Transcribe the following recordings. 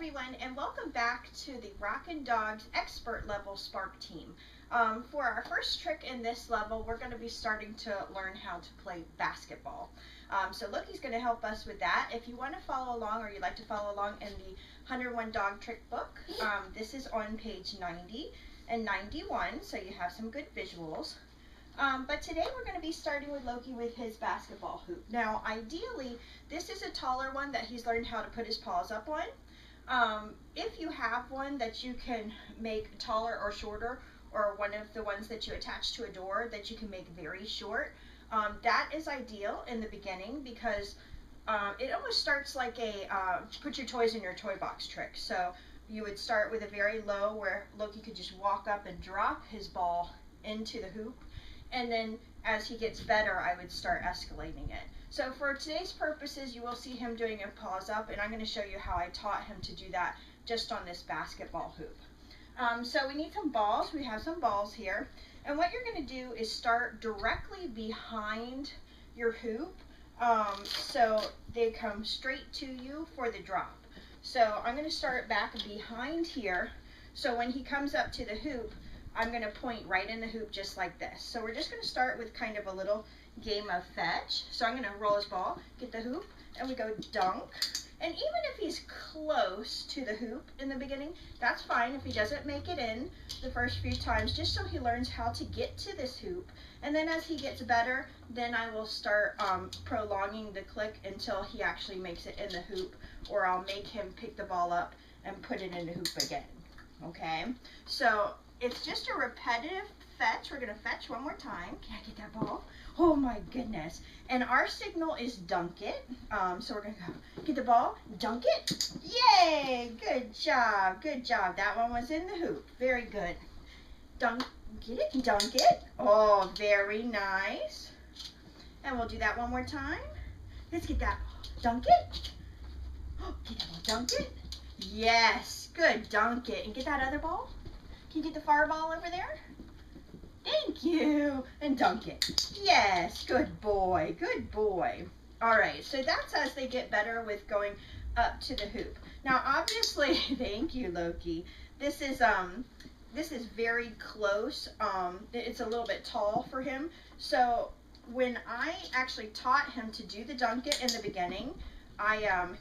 everyone, and welcome back to the Rockin Dawgs Expert Level Spark Team. For our first trick in this level, we're going to be starting to learn how to play basketball. So Loki's going to help us with that. If you want to follow along, or you'd like to follow along in the 101 Dog Trick book, this is on page 90 and 91, so you have some good visuals. But today we're going to be starting with Loki with his basketball hoop. Now, ideally, this is a taller one that he's learned how to put his paws up on. If you have one that you can make taller or shorter, or one of the ones that you attach to a door that you can make very short, that is ideal in the beginning because it almost starts like a put your toys in your toy box trick. So you would start with a very low where Loki could just walk up and drop his ball into the hoop. And then as he gets better, I would start escalating it. So for today's purposes, you will see him doing a paws up, and I'm going to show you how I taught him to do that just on this basketball hoop. So we need some balls. We have some balls here. And what you're going to do is start directly behind your hoop so they come straight to you for the drop. So I'm going to start back behind here. So when he comes up to the hoop, I'm going to point right in the hoop just like this. So we're just going to start with kind of a little game of fetch. So I'm going to roll his ball, get the hoop, and we go dunk. And even if he's close to the hoop in the beginning, that's fine if he doesn't make it in the first few times, just so he learns how to get to this hoop. And then as he gets better, then I will start prolonging the click until he actually makes it in the hoop, or I'll make him pick the ball up and put it in the hoop again. Okay, so it's just a repetitive fetch. We're going to fetch one more time. Can I get that ball? Oh my goodness. And our signal is dunk it. So we're going to go get the ball, dunk it. Yay! Good job. Good job. That one was in the hoop. Very good. Dunk, get it, dunk it. Oh, very nice. And we'll do that one more time. Let's get that ball. Dunk it. Oh, get that ball, dunk it. Yes. Good. Dunk it. And get that other ball. Can you get the far ball over there? Thank you. And dunk it. Yes. Good boy. Good boy. All right. So that's as they get better with going up to the hoop. Now, obviously, thank you, Loki. This is very close. It's a little bit tall for him. So when I actually taught him to do the dunk it in the beginning,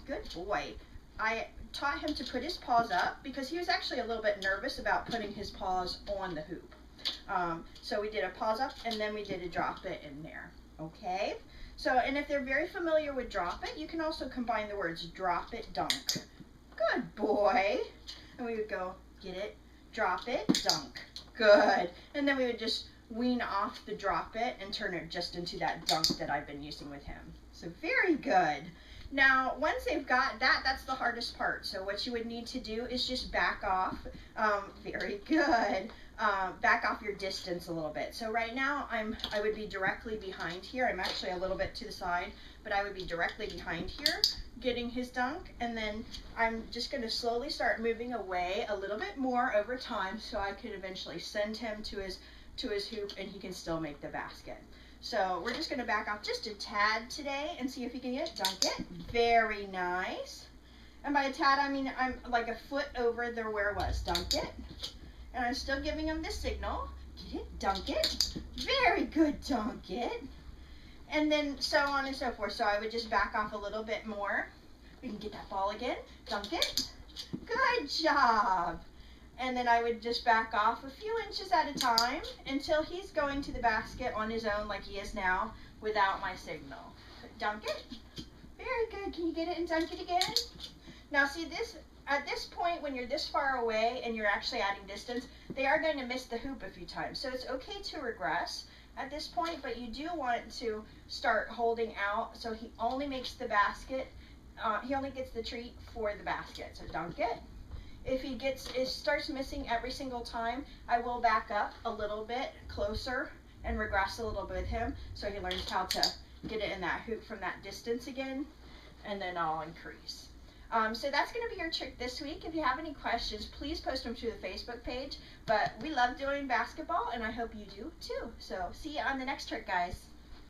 good boy. I taught him to put his paws up because he was actually a little bit nervous about putting his paws on the hoop. So we did a paws up and then we did a drop it in there. Okay? So, and if they're very familiar with drop it, you can also combine the words drop it, dunk. Good boy. And we would go get it, drop it, dunk. Good. And then we would just wean off the drop it and turn it just into that dunk that I've been using with him. So very good. Now, once they've got that, that's the hardest part. So what you would need to do is just back off. Very good. Back off your distance a little bit. So right now, I would be directly behind here. I'm actually a little bit to the side, but I would be directly behind here, getting his dunk. And then I'm just going to slowly start moving away a little bit more over time, so I could eventually send him to his hoop, and he can still make the basket. So we're just going to back off just a tad today and see if he can get it. Dunk it. Very nice. And by a tad, I mean I'm like a foot over there where it was. Dunk it. And I'm still giving him the signal. Get it. Dunk it. Very good. Dunk it. And then so on and so forth. So I would just back off a little bit more. We can get that ball again. Dunk it. Good job. And then I would just back off a few inches at a time until he's going to the basket on his own like he is now without my signal. Dunk it. Very good. Can you get it and dunk it again? Now see this, at this point when you're this far away and you're actually adding distance, they are going to miss the hoop a few times. So it's okay to regress at this point, but you do want to start holding out so he only makes the basket, he only gets the treat for the basket. So dunk it. If it starts missing every single time, I will back up a little bit closer and regress a little bit with him so he learns how to get it in that hoop from that distance again, and then I'll increase. So that's going to be your trick this week. If you have any questions, please post them to the Facebook page. But we love doing basketball, and I hope you do too. So see you on the next trick, guys.